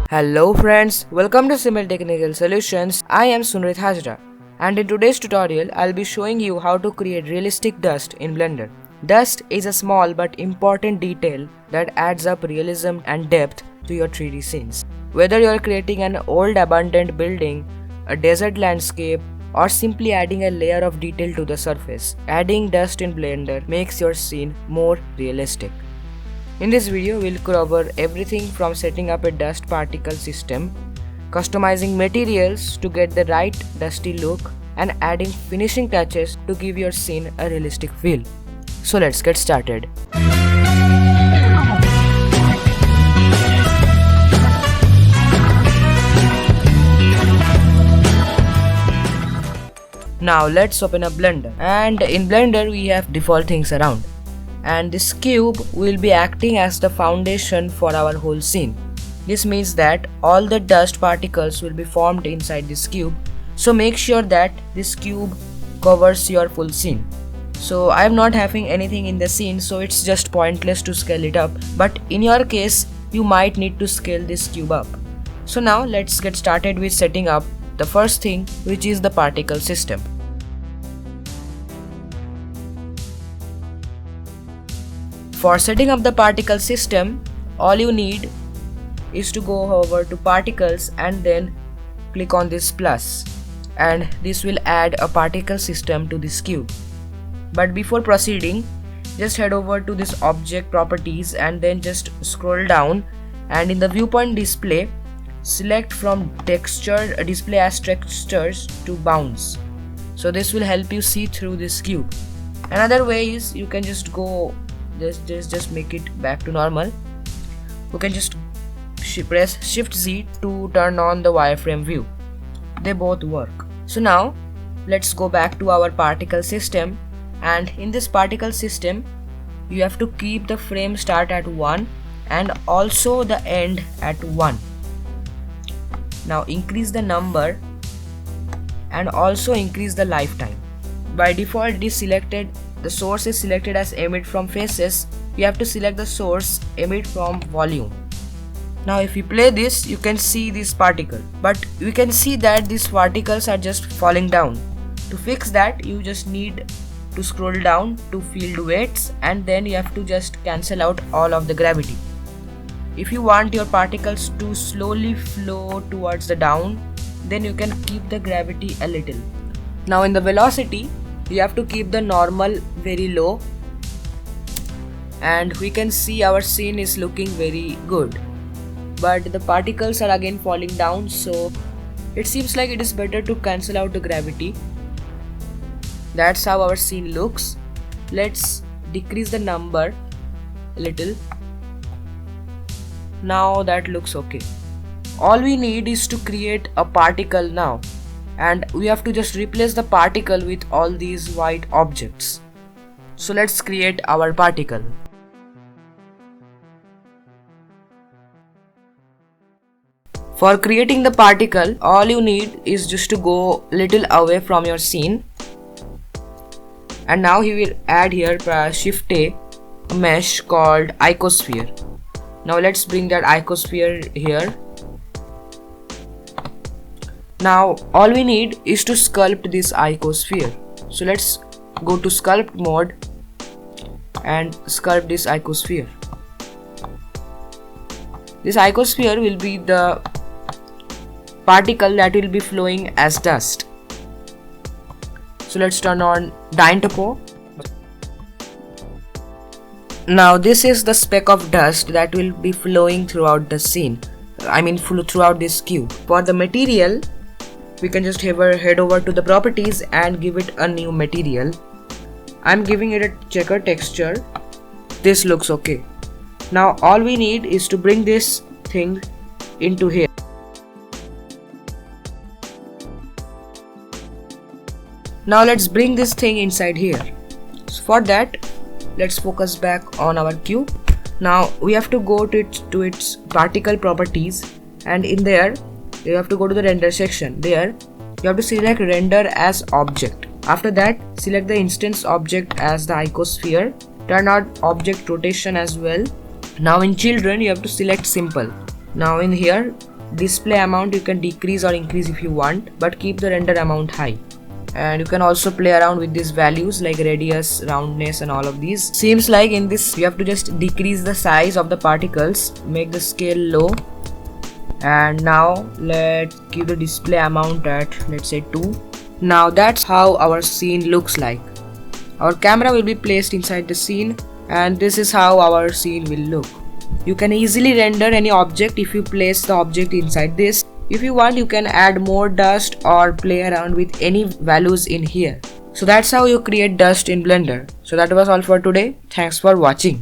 Hello friends, welcome to Simple Technical Solutions. I am Sunrit Hajra, and in today's tutorial I'll be showing you how to create realistic dust in Blender. Dust is a small but important detail that adds up realism and depth to your 3D scenes. Whether you're creating an old abandoned building, a desert landscape, or simply adding a layer of detail to the surface, adding dust in Blender makes your scene more realistic. In this video, we'll cover everything from setting up a dust particle system, customizing materials to get the right dusty look, and adding finishing touches to give your scene a realistic feel. So let's get started. Now let's open up Blender, and in Blender we have default things around. And this cube will be acting as the foundation for our whole scene. This means that all the dust particles will be formed inside this cube, so make sure that this cube covers your full scene. So I am not having anything in the scene, so it's just pointless to scale it up, but in your case you might need to scale this cube up. So now let's get started with setting up the first thing, which is the particle system. For setting up the particle system, all you need is to go over to particles and then click on this plus, and this will add a particle system to this cube. But before proceeding, just head over to this object properties and then just scroll down, and in the viewpoint display, select from texture display as textures to bounds. So this will help you see through this cube. Another way is you can just go just make it back to normal. You can just press Shift Z to turn on the wireframe view. They both work. So now let's go back to our particle system, and in this particle system you have to keep the frame start at 1 and also the end at 1. Now increase the number and also increase the lifetime. By default it is selected. The source is selected as emit from faces. You have to select the source emit from volume. Now if you play this, you can see this particle, but you can see that these particles are just falling down. To fix that, you just need to scroll down to field weights, and then you have to just cancel out all of the gravity. If you want your particles to slowly flow towards the down, then you can keep the gravity a little. Now in the velocity, you have to keep the normal very low, and we can see our scene is looking very good, but the particles are again falling down, so it seems like it is better to cancel out the gravity. That's how our scene looks. Let's decrease the number a little. Now that looks okay. All we need is to create a particle now, and we have to just replace the particle with all these white objects. So let's create our particle. For creating the particle, all you need is just to go little away from your scene, and now he will add here Shift A mesh called icosphere. Now let's bring that icosphere here. Now all we need is to sculpt this icosphere. So let's go to sculpt mode and sculpt this icosphere. This icosphere will be the particle that will be flowing as dust. So let's turn on Dyntopo. Now this is the speck of dust that will be flowing throughout the scene. Throughout this cube. For the material, we can just head over to the properties and give it a new material. I'm giving it a checker texture. This looks okay. Now all we need is to bring this thing into here. Now let's bring this thing inside here. So for that, let's focus back on our cube. Now we have to go to its particle properties, and in there you have to go to the render section. There you have to select render as object. After that, select the instance object as the icosphere. Turn on object rotation as well. Now in children you have to select simple. Now in here display amount you can decrease or increase if you want, but keep the render amount high. And you can also play around with these values like radius, roundness and all of these. Seems like in this you have to just decrease the size of the particles, make the scale low, and now let's give the display amount at, let's say, 2. Now that's how our scene looks like. Our camera will be placed inside the scene, and this is how our scene will look. You can easily render any object if you place the object inside this. If you want, you can add more dust or play around with any values in here. So that's how you create dust in Blender. So that was all for today. Thanks for watching.